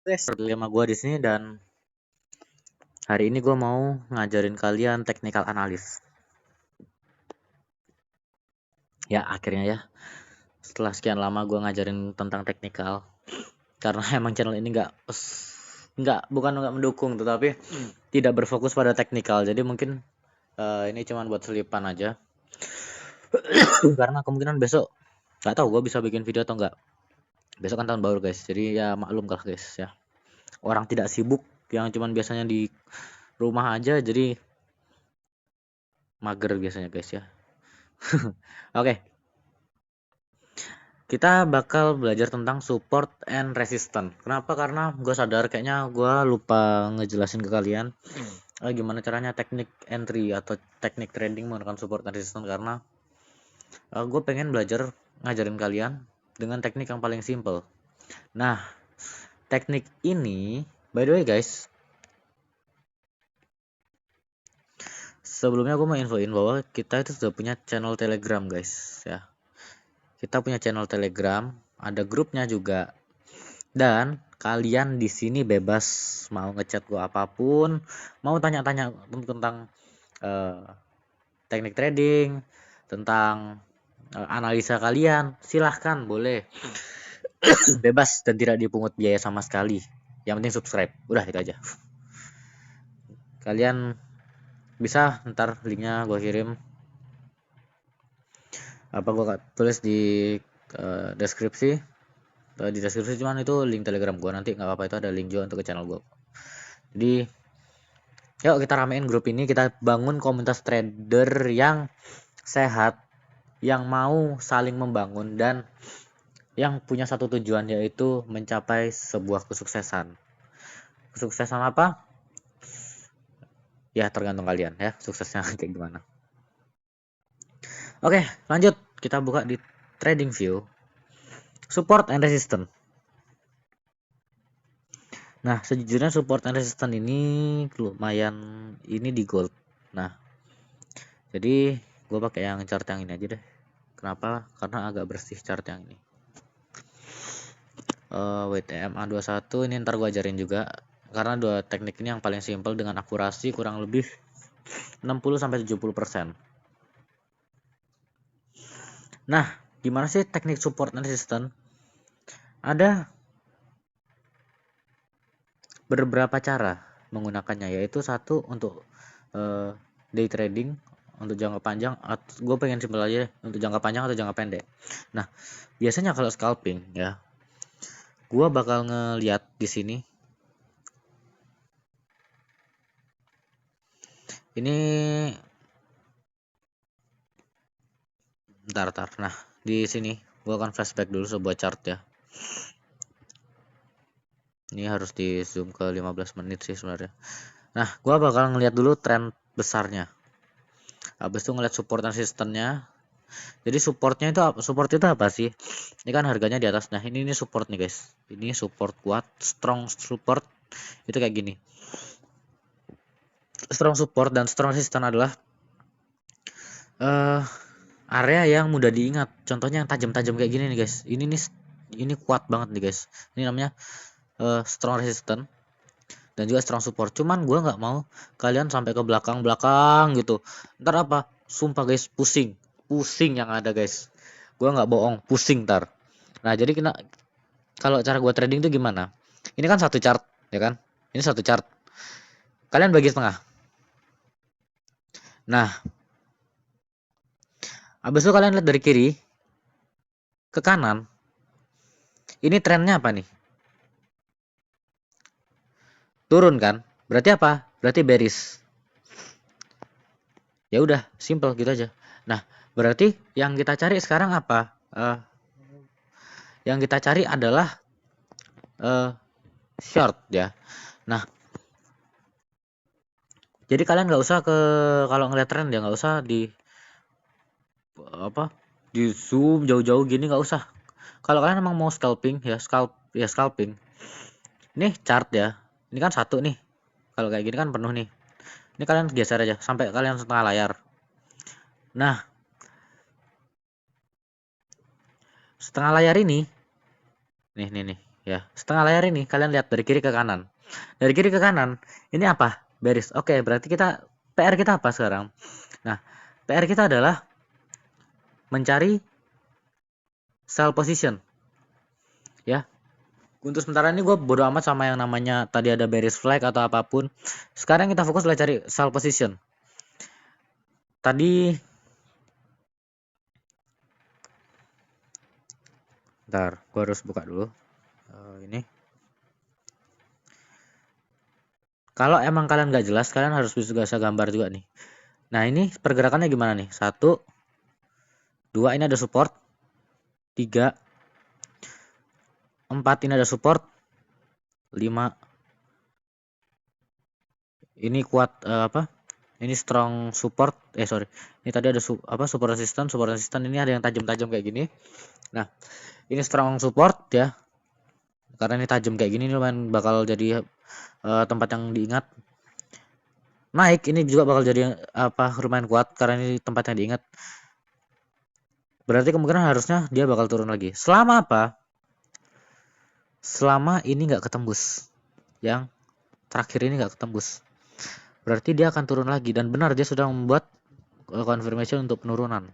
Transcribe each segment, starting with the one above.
Guys, sama gue di sini dan hari ini gue mau ngajarin kalian technical analysis. Ya akhirnya ya, setelah sekian lama gue ngajarin tentang technical, karena emang channel ini bukan nggak mendukung, tetapi tidak berfokus pada technical. Jadi mungkin ini cuma buat selipan aja. Karena kemungkinan besok nggak tahu gue bisa bikin video atau enggak. Besok kan tahun baru guys, jadi ya maklum lah guys ya. Orang tidak sibuk yang cuman biasanya di rumah aja, jadi mager biasanya guys ya. Oke, kita bakal belajar tentang support and resistance. Kenapa? Karena gue sadar kayaknya gue lupa ngejelasin ke kalian gimana caranya teknik entry atau teknik trading menggunakan support and resistance, karena gue pengen belajar ngajarin kalian dengan teknik yang paling simple. Nah, teknik ini, by the way guys, sebelumnya gue mau infoin bahwa kita itu sudah punya channel Telegram guys ya. Kita punya channel Telegram, ada grupnya juga. Dan kalian di sini bebas mau ngechat gua apapun, mau tanya-tanya tentang teknik trading, tentang analisa kalian, silahkan boleh. Bebas dan tidak dipungut biaya sama sekali. Yang penting subscribe, udah itu aja. Kalian bisa ntar linknya gua kirim, apa gua tulis di deskripsi. Di deskripsi cuman itu link Telegram gua, nanti nggak apa-apa, itu ada link juga untuk ke channel gua. Jadi yuk kita ramein grup ini, kita bangun komunitas trader yang sehat, yang mau saling membangun, dan yang punya satu tujuan, yaitu mencapai sebuah kesuksesan. Kesuksesan apa? Ya tergantung kalian ya, suksesnya kayak gimana. Oke, lanjut. Kita buka di trading view. Support and resistance. Nah, sejujurnya support and resistance ini lumayan ini di gold. Nah, jadi gue pakai yang chart yang ini aja deh. Kenapa? Karena agak bersih chart yang ini. WTMA 21 ini ntar gue ajarin juga, karena dua teknik ini yang paling simple dengan akurasi kurang lebih 60-70%. Nah, gimana sih teknik support and resistance? Ada beberapa cara menggunakannya, yaitu satu untuk day trading, untuk jangka panjang. Gue pengen simpel aja deh, untuk jangka panjang atau jangka pendek. Nah, biasanya kalau scalping ya, gue bakal ngeliat di sini. Ini ntar. Nah, di sini gua akan flashback dulu sebuah chart ya. Ini harus di zoom ke 15 menit sih sebenarnya. Nah, gua bakal ngeliat dulu tren besarnya. Habis itu ngeliat support dan resistance-nya. Jadi support itu apa sih? Ini kan harganya di atas. Nah, ini support nih guys. Ini support kuat, strong support. Itu kayak gini. Strong support dan strong resistance adalah area yang mudah diingat. Contohnya yang tajam-tajam kayak gini nih guys. Ini kuat banget nih guys. Ini namanya strong resistance dan juga strong support. Cuman gue nggak mau kalian sampai ke belakang gitu. Ntar apa? Sumpah guys, pusing yang ada guys. Gue nggak bohong, pusing ntar. Nah, jadi kalau cara gue trading tuh gimana? Ini kan satu chart, ya kan? Ini satu chart. Kalian bagi setengah. Nah, habis itu kalian lihat dari kiri ke kanan. Ini trennya apa nih? Turun kan? Berarti apa? Berarti bearish. Ya udah, simple gitu aja. Nah, berarti yang kita cari sekarang apa? Yang kita cari adalah short ya. Nah, jadi kalian nggak usah kalau ngeliat tren ya nggak usah di zoom jauh-jauh gini, nggak usah. Kalau kalian emang mau scalping ya scalping. Ini chart ya. Ini kan satu nih. Kalau kayak gini kan penuh nih. Ini kalian geser aja sampai kalian setengah layar. Nah, setengah layar ini nih ya. Setengah layar ini kalian lihat dari kiri ke kanan. Dari kiri ke kanan, ini apa? Bearish. Oke, berarti kita PR kita apa sekarang? Nah, PR kita adalah mencari sell position. Ya. Untuk sementara ini gue bodo amat sama yang namanya tadi ada bearish flag atau apapun. Sekarang kita fokus lah cari sell position. Tadi ntar gue harus buka dulu ini. Kalau emang kalian nggak jelas, kalian harus bisa gambar juga nih. Nah, ini pergerakannya gimana nih? 1, 2, ini ada support. 3, 4, ini ada support. 5, ini kuat apa? Ini strong support. Sorry. Ini tadi ada support resistance. Support resistance ini ada yang tajam-tajam kayak gini. Nah, ini strong support ya. Karena ini tajam kayak gini, ini lumayan bakal jadi tempat yang diingat. Naik ini juga bakal jadi lumayan kuat karena ini tempat yang diingat. Berarti kemungkinan harusnya dia bakal turun lagi. Selama apa? Selama ini nggak ketembus. Yang terakhir ini nggak ketembus. Berarti dia akan turun lagi. Dan benar dia sudah membuat confirmation untuk penurunan.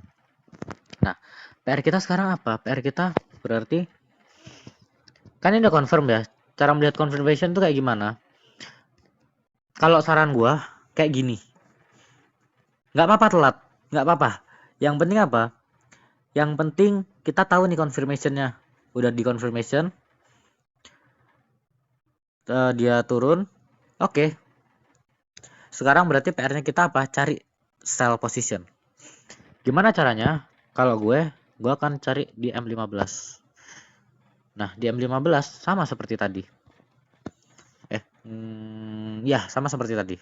Nah, PR kita sekarang apa? PR kita berarti kan ini udah confirm ya. Cara melihat confirmation itu kayak gimana? Kalau saran gua kayak gini. Nggak apa-apa telat, nggak apa-apa. Yang penting apa? Yang penting kita tahu nih confirmationnya. Udah di confirmation, dia turun. Oke. Sekarang berarti PR-nya kita apa? Cari sell position. Gimana caranya? Kalau gue akan cari di M15. Nah, di M15 sama seperti tadi. Ya, sama seperti tadi.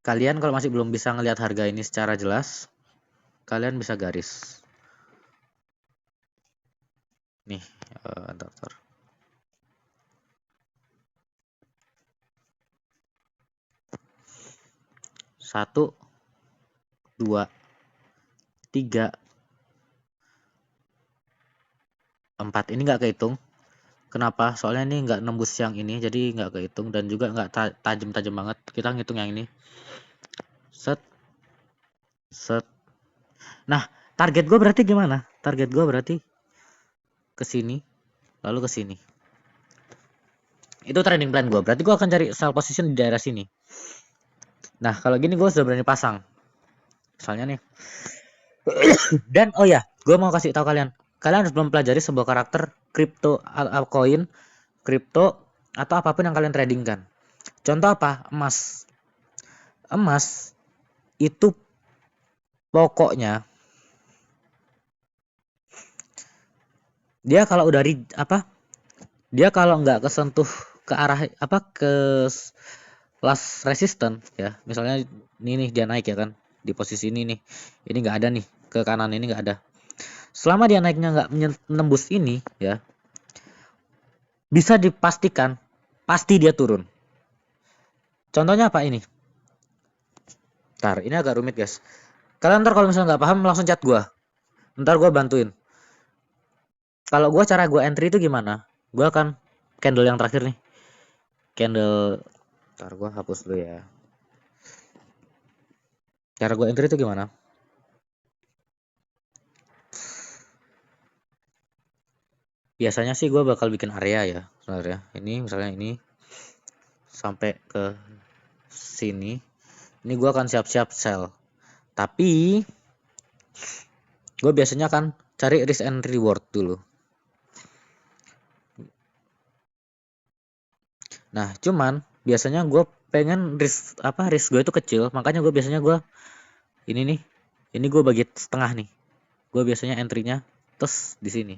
Kalian kalau masih belum bisa ngelihat harga ini secara jelas, kalian bisa garis. Nih, ntar. 1, 2, 3, 4. Ini nggak kehitung. Kenapa? Soalnya ini nggak nembus yang ini, jadi nggak kehitung dan juga nggak tajam-tajam banget. Kita ngitung yang ini. Set. Nah, target gue berarti gimana? Target gue berarti ke sini, lalu ke sini. Itu trading plan gue. Berarti gue akan cari sell position di daerah sini. Nah, kalau gini gue sudah berani pasang. Misalnya nih. Dan oh ya, gue mau kasih tahu kalian harus mempelajari sebuah karakter crypto coin, kripto atau apapun yang kalian tradingkan. Contoh apa? Emas. Emas itu pokoknya dia kalau udah dia kalau nggak kesentuh ke arah ke last resistance ya, misalnya ini nih dia naik ya kan di posisi ini nggak ada nih, ke kanan ini nggak ada. Selama dia naiknya nggak menembus ini ya, bisa dipastikan pasti dia turun. Contohnya apa ini? Ntar ini agak rumit guys. Kalian ntar kalau misalnya nggak paham langsung chat gue. Ntar gue bantuin. Kalau gue cara gue entry itu gimana? Gue akan candle yang terakhir nih. Candle. Ntar gue hapus dulu ya. Cara gue entry itu gimana? Biasanya sih gue bakal bikin area ya sebenarnya. Ini misalnya ini sampai ke sini. Ini gue akan siap-siap sell. Tapi gue biasanya akan cari risk and reward dulu. Nah, cuman biasanya gue pengen risk gue itu kecil, makanya gue biasanya ini gue bagi setengah nih. Gue biasanya entry-nya terus di sini.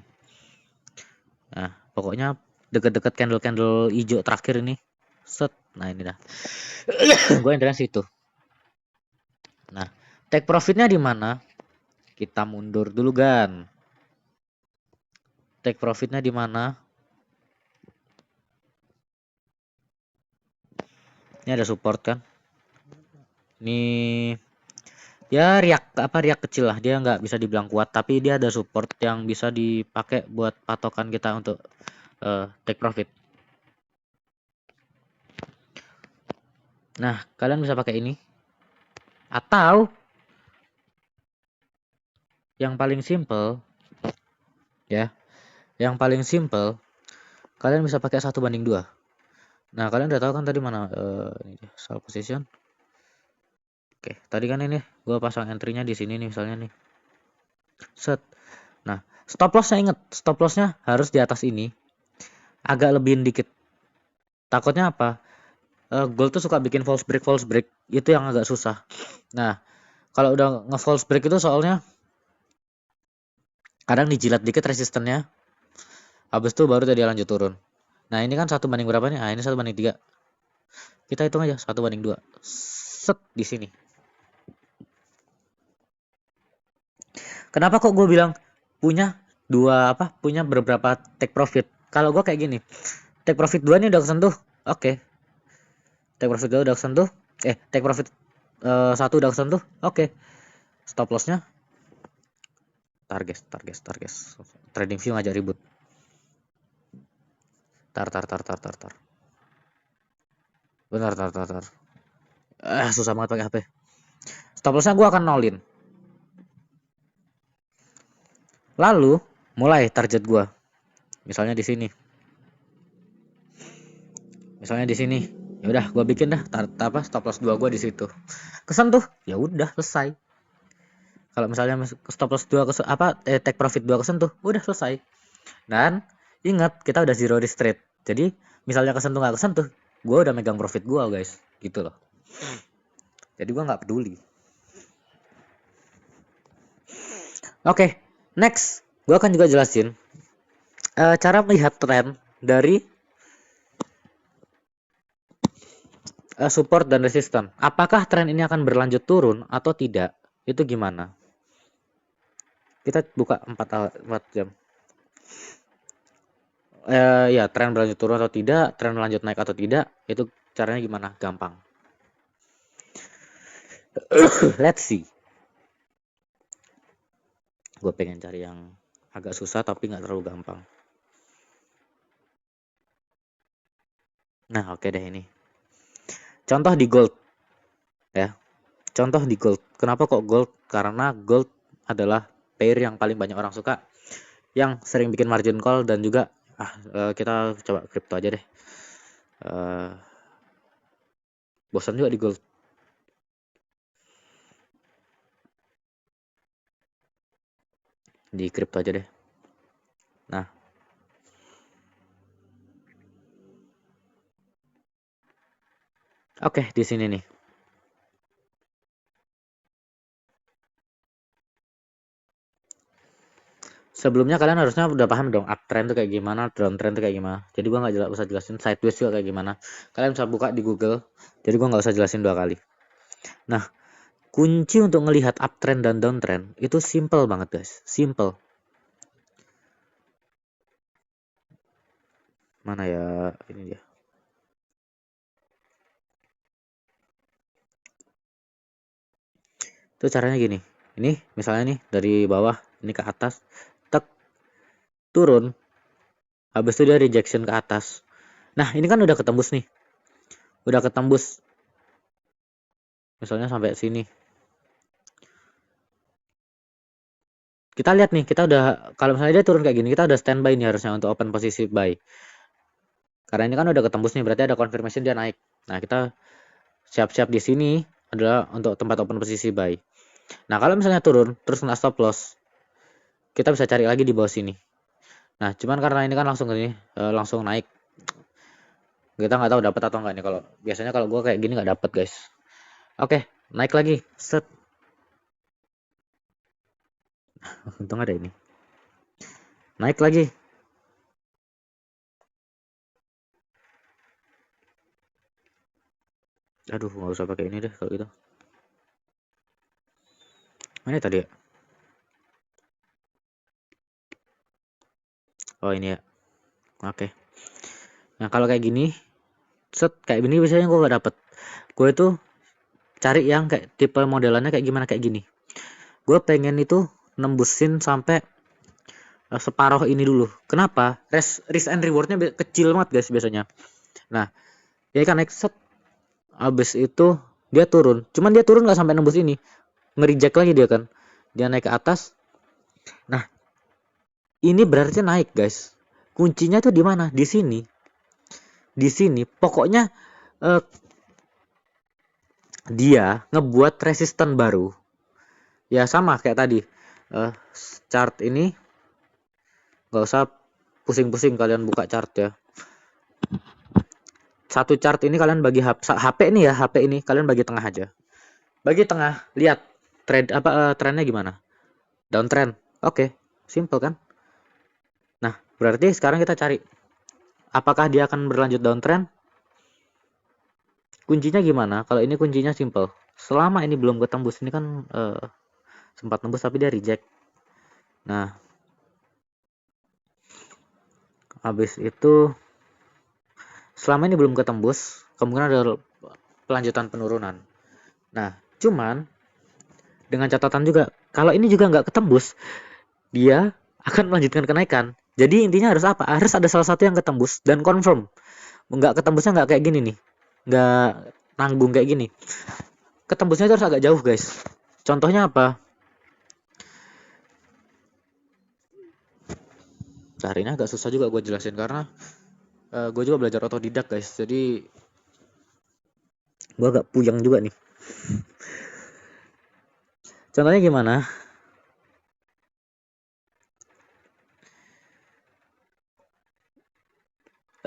Nah, pokoknya deket-deket candle hijau terakhir ini. Set. Nah, ini dah. Gue entry-nya situ. Nah, take profitnya di mana? Kita mundur dulu kan. Take profitnya di mana? Ini ada support kan? Ini ya riak kecil lah, dia nggak bisa dibilang kuat, tapi dia ada support yang bisa dipakai buat patokan kita untuk take profit. Nah, kalian bisa pakai ini, atau yang paling simple ya, yang paling simple kalian bisa pakai 1:2. Nah, kalian udah tahu kan tadi mana ini dia, sell position. Oke, tadi kan ini gue pasang entry-nya di sini nih misalnya nih. Set. Nah, stop loss-nya inget, stop loss-nya harus di atas ini. Agak lebihin dikit. Takutnya apa? Gold tuh suka bikin false break, itu yang agak susah. Nah, kalau udah nge-false break itu soalnya kadang dijilat dikit resistennya, habis itu baru tadi lanjut turun. Nah, ini kan 1:2 berapa nih? Nah, ini 1:3. Kita hitung aja 1:2. Set di sini. Kenapa kok gue bilang punya punya beberapa take profit? Kalau gue kayak gini, take profit 2 ini udah kesentuh. Oke. Take profit 2 udah kesentuh. Take profit 1 udah kesentuh. Oke. Stop loss-nya target. Trading view ngajak ribut. Tar. Bentar, tar. Susah banget pakai HP. Stop loss-nya gue akan nolin. Lalu mulai target gue. Misalnya di sini. Ya udah, gue bikin dah stop loss 2 gue di situ. Kesentuh, ya udah selesai. Kalau misalnya stop loss 2 take profit 2 kesentuh, udah selesai. Dan ingat, kita udah zero risk trade. Jadi misalnya kesentuh nggak kesentuh, gue udah megang profit gue guys, gitu loh. Jadi gue nggak peduli. Oke, next gue akan juga jelasin cara melihat tren dari support dan resisten. Apakah tren ini akan berlanjut turun atau tidak? Itu gimana? Kita buka 4 jam. Ya, tren berlanjut turun atau tidak, tren berlanjut naik atau tidak, itu caranya gimana? Gampang. Let's see. Gue pengen cari yang agak susah tapi nggak terlalu gampang. Nah, oke deh ini. Contoh di gold. Ya. Contoh di gold. Kenapa kok gold? Karena gold adalah pair yang paling banyak orang suka, yang sering bikin margin call, dan juga kita coba crypto aja deh. Bosan juga di gold. Di crypto aja deh. Nah, oke, di sini nih. Sebelumnya kalian harusnya udah paham dong uptrend tuh kayak gimana, downtrend tuh kayak gimana. Jadi gua nggak usah jelasin sideways juga kayak gimana. Kalian bisa buka di Google. Jadi gua nggak usah jelasin 2 kali. Nah, kunci untuk ngelihat uptrend dan downtrend itu simple banget guys, simple. Mana ya, ini dia. Itu caranya gini. Ini misalnya nih dari bawah ini ke atas, tek, turun. Habis itu dia rejection ke atas. Nah, ini kan udah ketembus nih. Udah ketembus. Misalnya sampai sini. Kita lihat nih, kita udah, kalau misalnya dia turun kayak gini, kita udah standby nih harusnya untuk open posisi buy. Karena ini kan udah ketembus nih, berarti ada confirmation dia naik. Nah, kita siap-siap di sini adalah untuk tempat open posisi buy. Nah, kalau misalnya turun terus kena stop loss, kita bisa cari lagi di bawah sini. Nah, cuman karena ini kan langsung langsung naik. Kita nggak tahu dapat atau enggak nih. Kalau biasanya kalau gue kayak gini nggak dapat guys. Oke, naik lagi. Set. Untung ada ini. Naik lagi. Aduh, nggak usah pakai ini deh kalau gitu. Mana tadi ya? Oh, ini ya. Oke. Nah, kalau kayak gini, set kayak gini biasanya gue nggak dapet. Gue itu cari yang kayak tipe modelannya kayak gimana, kayak gini. Gue pengen itu nembusin sampai separuh ini dulu. Kenapa? Risk and rewardnya kecil banget guys biasanya. Nah, dia kan naik set, abis itu dia turun. Cuman dia turun nggak sampai nembus ini, nge-reject lagi dia kan. Dia naik ke atas. Nah, ini berarti naik guys. Kuncinya tuh di mana? Di sini. Di sini. Pokoknya dia ngebuat resisten baru. Ya sama kayak tadi. Chart ini nggak usah pusing-pusing kalian buka chart ya. Satu chart ini kalian bagi HP ini ya, HP ini kalian bagi tengah aja. Bagi tengah, lihat trennya gimana? Downtrend. Oke, simple kan? Nah, berarti sekarang kita cari apakah dia akan berlanjut downtrend? Kuncinya gimana? Kalau ini kuncinya simple. Selama ini belum ketembus, ini kan sempat tembus tapi dia reject. Nah, habis itu selama ini belum ketembus, kemungkinan ada pelanjutan penurunan. Nah, cuman dengan catatan juga, kalau ini juga nggak ketembus, dia akan melanjutkan kenaikan. Jadi intinya harus apa? Harus ada salah satu yang ketembus dan confirm. Nggak ketembusnya nggak kayak gini nih, nggak nanggung kayak gini. Ketembusnya itu harus agak jauh guys. Contohnya apa? Nah, ini agak susah juga gue jelasin karena gue juga belajar otodidak guys. Jadi gue agak puyeng juga nih. Contohnya gimana?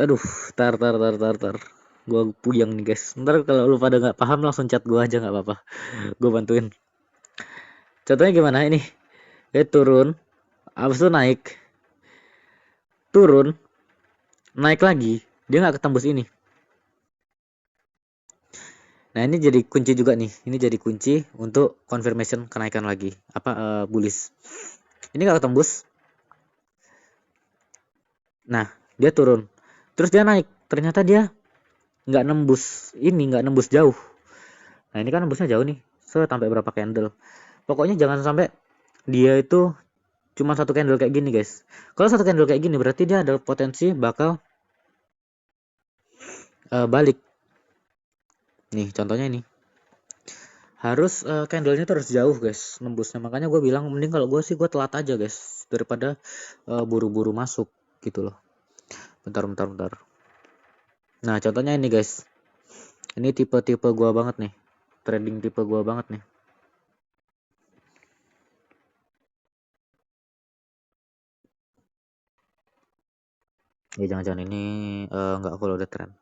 Aduh, tar. Gue puyeng nih guys. Ntar kalau lu pada nggak paham langsung chat gue aja nggak apa-apa. Gue bantuin. Contohnya gimana ini? Dia turun, abis itu naik, turun, naik lagi, dia nggak ketembus ini. Nah ini jadi kunci juga nih. Ini jadi kunci untuk confirmation kenaikan lagi. Bullish. Ini nggak ketembus. Nah dia turun, terus dia naik. Ternyata dia nggak nembus ini, nggak nembus jauh. Nah ini kan nembusnya jauh nih. Sampai berapa candle. Pokoknya jangan sampai dia itu cuma satu candle kayak gini guys. Kalau satu candle kayak gini berarti dia ada potensi bakal balik. Nih contohnya ini. Harus candlenya tuh harus jauh guys nembusnya. Makanya gue bilang mending kalau gue sih gue telat aja guys daripada buru-buru masuk gitu loh. Bentar. Nah contohnya ini guys. Ini tipe-tipe gue banget nih. Trading tipe gue banget nih. Ya jangan-jangan ini nggak follow the trend.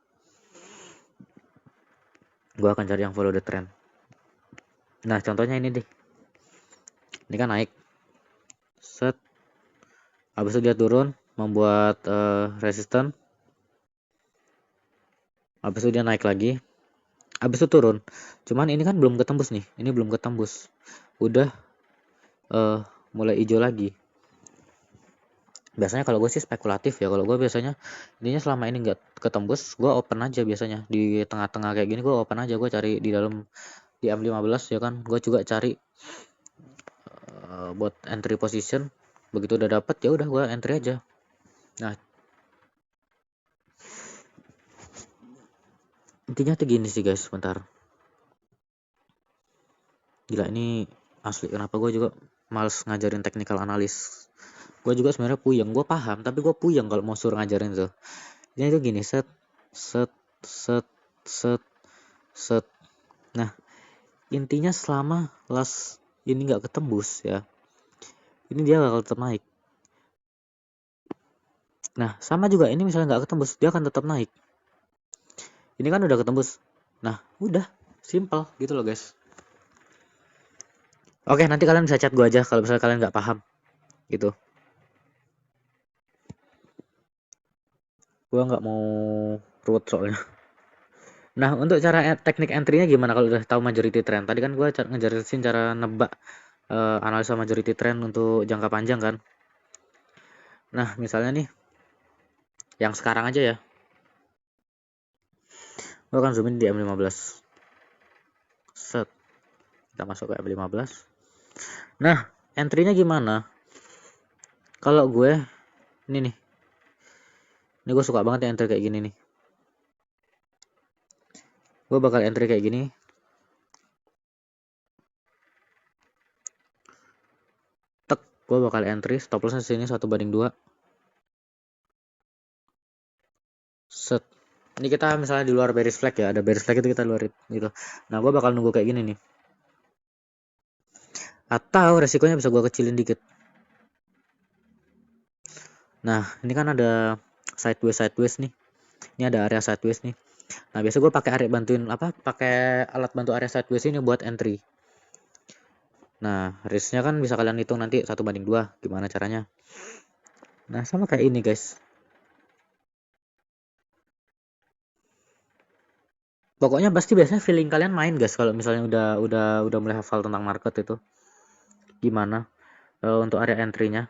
Gue akan cari yang follow the trend. Nah contohnya ini deh. Ini kan naik. Set. Habis itu dia turun. Membuat resisten. Habis itu dia naik lagi. Habis itu turun. Cuman ini kan belum ketembus nih. Ini belum ketembus. Udah mulai hijau lagi. Biasanya kalau gue sih spekulatif ya. Kalau gue biasanya intinya selama ini nggak ketembus, gue open aja biasanya. Di tengah-tengah kayak gini gue open aja. Gue cari di dalam di M15 ya kan. Gue juga cari buat entry position. Begitu udah dapet ya udah gue entry aja. Nah intinya tuh gini sih guys. Bentar. Gila ini asli. Kenapa gue juga males ngajarin technical analysis. Gue juga sebenarnya puyeng. Gue paham tapi gue puyeng kalau mau suruh ngajarin tuh. Jadi itu gini, set. Nah, intinya selama last ini nggak ketembus ya, ini dia bakal tetap naik. Nah, sama juga ini misalnya nggak ketembus, dia akan tetap naik. Ini kan udah ketembus. Nah, udah simple gitu loh guys. Oke, nanti kalian bisa chat gue aja kalau misalnya kalian nggak paham gitu. Gue nggak mau ruwet soalnya. Nah, untuk cara teknik entry-nya gimana kalau udah tahu majority trend? Tadi kan gue ngejelasin cara nebak analisa majority trend untuk jangka panjang kan. Nah, misalnya nih, yang sekarang aja ya. Gue akan zoom in di M15. Set. Kita masuk ke F15. Nah, entry-nya gimana? Kalau gue ini nih. Ini gue suka banget ya entry kayak gini nih. Gue bakal entry kayak gini. Tek, gue bakal entry stop loss sini 1/2. Set. Ini kita misalnya di luar bearish flag ya, ada bearish flag itu kita luarin gitu. Nah, gue bakal nunggu kayak gini nih. Atau resikonya bisa gue kecilin dikit. Nah, ini kan ada sideways nih. Ini ada area sideways nih. Nah, biasa gue pakai area bantuin apa? Pakai alat bantu area sideways ini buat entry. Nah, risknya kan bisa kalian hitung nanti 1/2. Gimana caranya? Nah, sama kayak ini guys. Pokoknya pasti biasanya feeling kalian main guys kalau misalnya udah mulai hafal tentang market itu. Gimana untuk area entry-nya?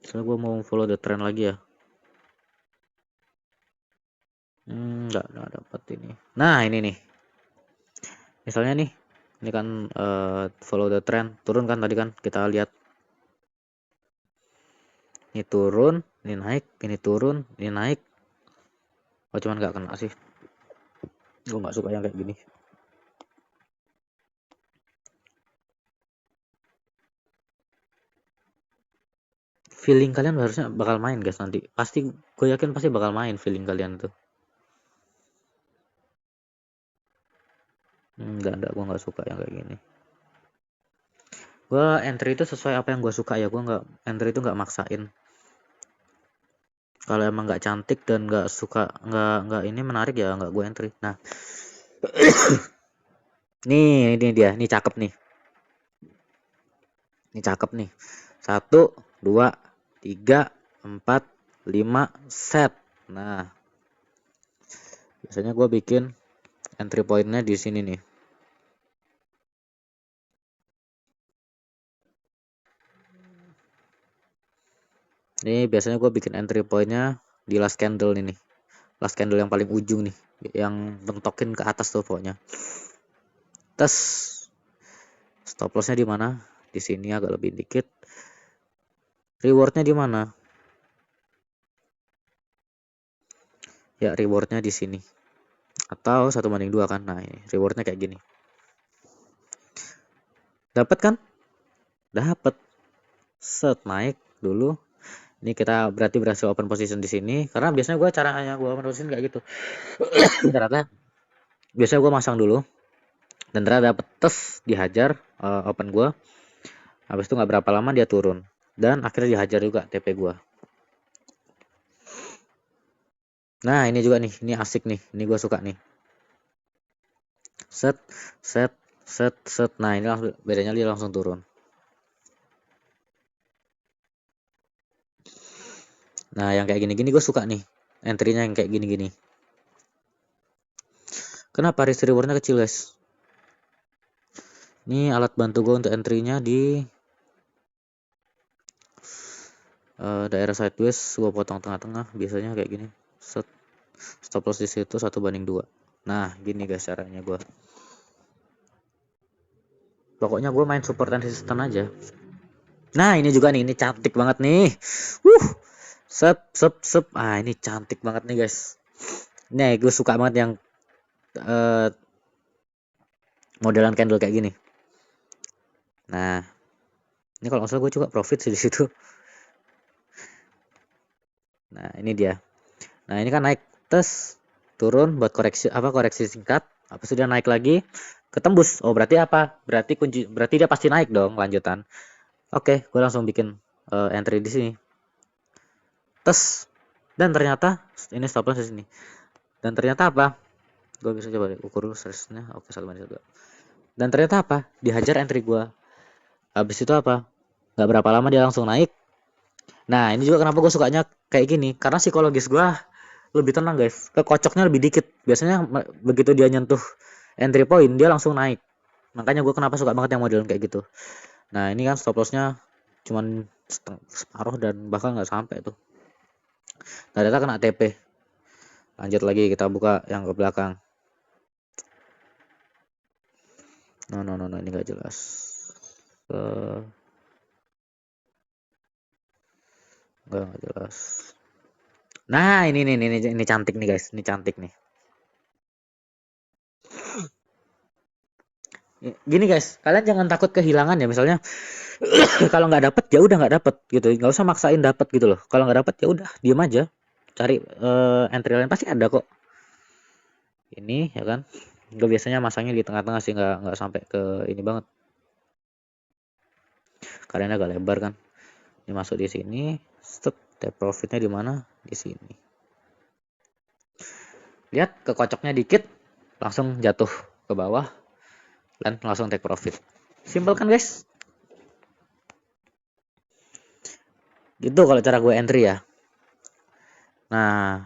Soalnya gue mau follow the trend lagi ya. Nggak dapat ini. Nah, ini nih. Misalnya nih, ini kan follow the trend, turun kan tadi kan kita lihat. Ini turun, ini naik, ini turun, ini naik. Oh, cuman nggak kena sih. Gue nggak suka yang kayak gini. Feeling kalian harusnya bakal main guys nanti. Pasti, gue yakin pasti bakal main feeling kalian tuh. Enggak, gue nggak suka yang kayak gini. Gue entry itu sesuai apa yang gue suka ya. Gue nggak entry itu nggak maksain. Kalau emang nggak cantik dan nggak suka, nggak ini menarik ya nggak gue entry. Nah, nih ini dia, nih cakep nih. Ini cakep nih. 1, 2, 3, 4, 5 set. Nah, biasanya gue bikin entry pointnya di sini nih. Ini biasanya gue bikin entry pointnya di last candle ini nih. Last candle yang paling ujung nih, yang mentokin ke atas tuh pokoknya. Tes stop lossnya di mana? Di sini agak lebih dikit. Rewardnya di mana? Ya rewardnya di sini. Atau 1/2 kan? Nah ini rewardnya kayak gini. Dapat kan? Dapat. Set naik dulu. Ini kita berarti berhasil open position di sini. Karena biasanya gue caranya gue open position kayak gitu. Ternyata biasanya gue masang dulu. Dan ternyata dapet tes dihajar open gue. Habis itu nggak berapa lama dia turun. Dan akhirnya dihajar juga TP gue. Nah ini juga nih. Ini asik nih. Ini gue suka nih. Set, set, set, set. Nah ini langsung bedanya dia langsung turun. Nah yang kayak gini-gini gue suka nih. Entry-nya yang kayak gini-gini. Kenapa risk rewardnya kecil guys? Ini alat bantu gue untuk entry-nya di daerah sideways. Gue potong tengah-tengah. Biasanya kayak gini. Set. Stop loss di situ 1/2. Nah gini guys caranya gue. Pokoknya gue main support dan resistance aja. Nah ini juga nih. Ini cantik banget nih. Sep sep sep. Ah ini cantik banget nih guys. Nih gue suka banget yang modelan candle kayak gini. Nah, ini kalau nggak salah gue juga profit sih di situ. Nah, ini dia. Nah, ini kan naik tes turun buat koreksi singkat. Apa sudah naik lagi ketembus. Oh, berarti apa? Berarti dia pasti naik dong lanjutan. Oke, gue langsung bikin entry di sini. Tes dan ternyata ini stop loss di sini. Dan ternyata apa? Gue bisa coba ukur dulu stressnya. Oke, 1/1. Dan ternyata apa? Dihajar entry gue. Habis itu apa? Gak berapa lama dia langsung naik. Nah ini juga kenapa gue sukanya kayak gini. Karena psikologis gue lebih tenang guys. Kekocoknya lebih dikit. Biasanya begitu dia nyentuh entry point dia langsung naik. Makanya gue kenapa suka banget yang modelan kayak gitu. Nah ini kan stop lossnya cuman separuh dan bahkan nggak sampai tuh. Nah data kena TP. Lanjut lagi kita buka yang ke belakang. No, ini nggak jelas. Uh, nggak jelas. Nah, ini cantik nih guys, ini cantik nih. Gini guys, kalian jangan takut kehilangan ya. Misalnya kalau nggak dapet ya udah nggak dapet gitu, nggak usah maksain dapet gitu loh. Kalau nggak dapet ya udah diam aja, cari entry lain pasti ada kok. Ini ya kan, gue biasanya masangnya di tengah-tengah sih, nggak sampai ke ini banget. Karena agak lebar kan. Ini masuk di sini, step take profitnya di mana? Di sini. Lihat kekocoknya dikit, langsung jatuh ke bawah dan langsung take profit. Simple kan guys? Gitu kalau cara gue entry ya. Nah,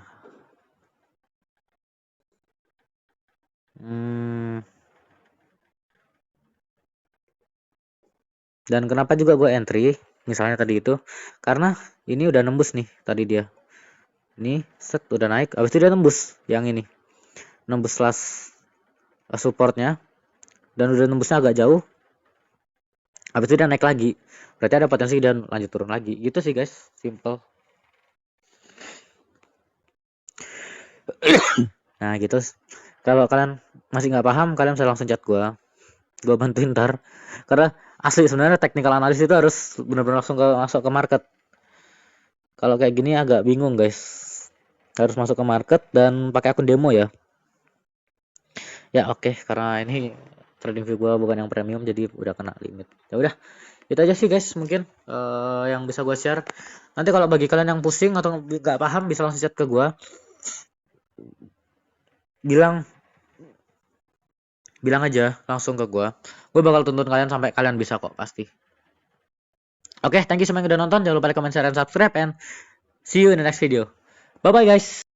dan kenapa juga gue entry misalnya tadi itu, karena ini udah nembus nih tadi dia, ini set udah naik, abis itu dia nembus yang ini, nembus last supportnya dan udah nembusnya agak jauh, abis itu dia naik lagi, berarti ada potensi dan lanjut turun lagi. Gitu sih guys, simple. Nah gitu, kalau kalian masih nggak paham kalian bisa langsung chat gue bantuin ntar, karena asli sebenarnya technical analysis itu harus benar-benar langsung masuk ke market. Kalau kayak gini agak bingung guys, harus masuk ke market dan pakai akun demo ya. Ya oke, karena ini trading view gua bukan yang premium jadi udah kena limit. Ya udah, itu aja sih guys mungkin yang bisa gua share. Nanti kalau bagi kalian yang pusing atau nggak paham bisa langsung chat ke gua, bilang aja langsung ke gua bakal tuntun kalian sampai kalian bisa kok pasti. Oke, thank you semua yang udah nonton, jangan lupa like, comment, share, and subscribe, and see you in the next video. Bye bye guys.